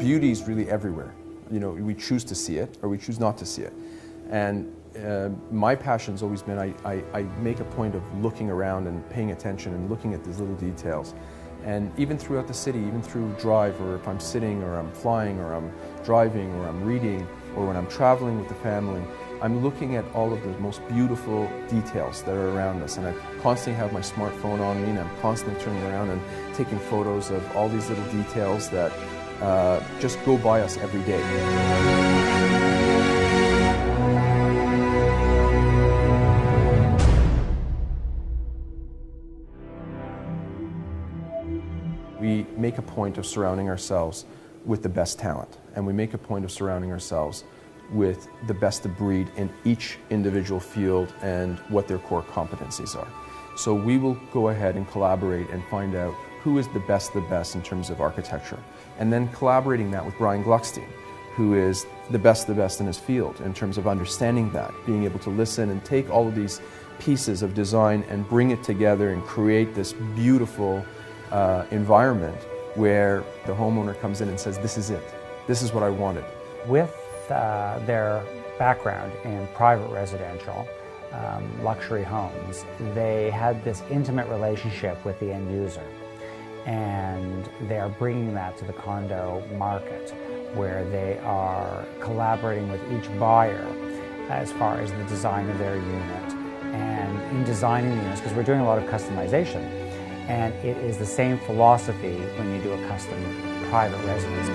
beauty is really everywhere. You know, we choose to see it or we choose not to see it. And my passion's always been, I make a point of looking around and paying attention and looking at these little details. And even throughout the city, even through drive, or if I'm sitting or I'm flying or I'm driving or I'm reading or when I'm traveling with the family, I'm looking at all of the most beautiful details that are around us. And I constantly have my smartphone on me and I'm constantly turning around and taking photos of all these little details that just go by us every day. We make a point of surrounding ourselves with the best talent, and we make a point of surrounding ourselves with the best of breed in each individual field and what their core competencies are. So we will go ahead and collaborate and find out who is the best in terms of architecture, and then collaborating that with Brian Gluckstein, who is the best in his field in terms of understanding that, being able to listen and take all of these pieces of design and bring it together and create this beautiful environment where the homeowner comes in and says, this is it, this is what I wanted. With their background in private residential, luxury homes, they had this intimate relationship with the end user. And they are bringing that to the condo market, where they are collaborating with each buyer as far as the design of their unit. And in designing the units, because we're doing a lot of customization, and it is the same philosophy when you do a custom private residence.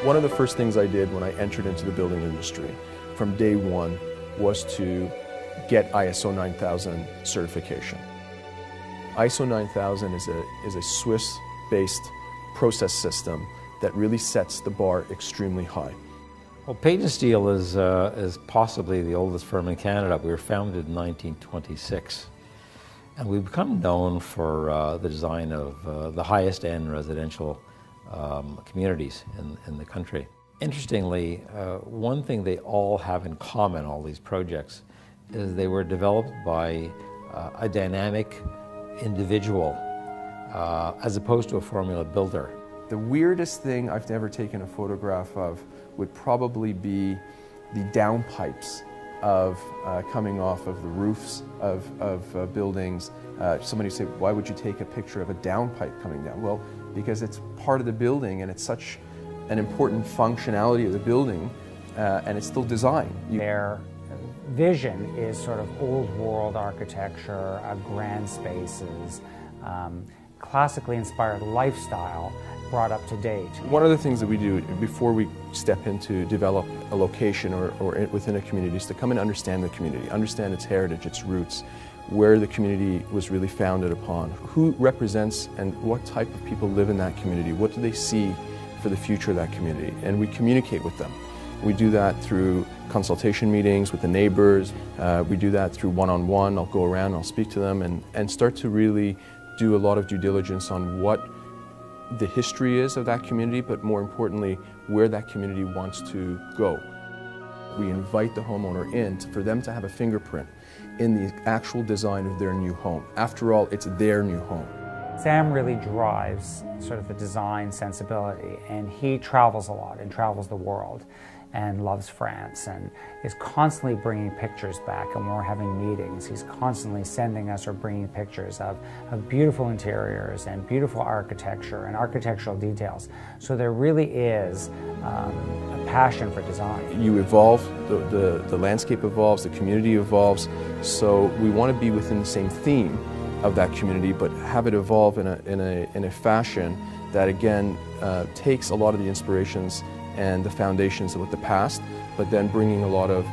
One of the first things I did when I entered into the building industry from day one was to get ISO 9000 certification. ISO 9000 is a Swiss-based process system that really sets the bar extremely high. Well, Payton Steel is possibly the oldest firm in Canada. We were founded in 1926. And we've become known for the design of the highest end residential communities in the country. Interestingly, one thing they all have in common, all these projects, is they were developed by a dynamic individual as opposed to a formula builder. The weirdest thing I've ever taken a photograph of would probably be the downpipes of coming off of the roofs of buildings. Somebody say, why would you take a picture of a downpipe coming down? Well, because it's part of the building and it's such an important functionality of the building, and it's still design. Their vision is sort of old world architecture, grand spaces, classically inspired lifestyle brought up to date. One of the things that we do before we step into develop a location or within a community is to come and understand the community, understand its heritage, its roots, where the community was really founded upon, who represents and what type of people live in that community, what do they see for the future of that community, and we communicate with them. We do that through consultation meetings with the neighbors, we do that through one-on-one. I'll go around, I'll speak to them and start to really do a lot of due diligence on what the history is of that community, but more importantly, where that community wants to go. We invite the homeowner in for them to have a fingerprint in the actual design of their new home. After all, it's their new home. Sam really drives sort of the design sensibility, and he travels a lot and travels the world and loves France and is constantly bringing pictures back. And when we're having meetings, he's constantly sending us or bringing pictures of beautiful interiors and beautiful architecture and architectural details. So there really is a passion for design. You evolve, the landscape evolves, the community evolves, so we want to be within the same theme of that community, but have it evolve in a fashion that again takes a lot of the inspirations and the foundations of the past, but then bringing a lot of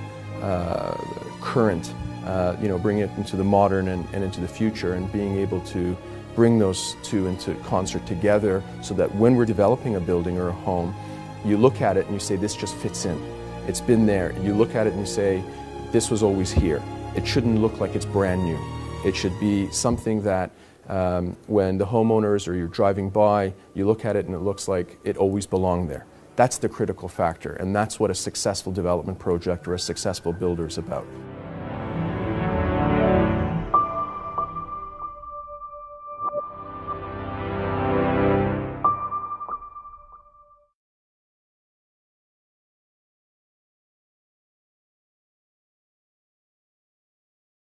current, bringing it into the modern and into the future, and being able to bring those two into concert together so that when we're developing a building or a home, you look at it and you say, this just fits in. It's been there. You look at it and you say, this was always here. It shouldn't look like it's brand new. It should be something that When the homeowners or you're driving by, you look at it and it looks like it always belonged there. That's the critical factor, and that's what a successful development project or a successful builder is about.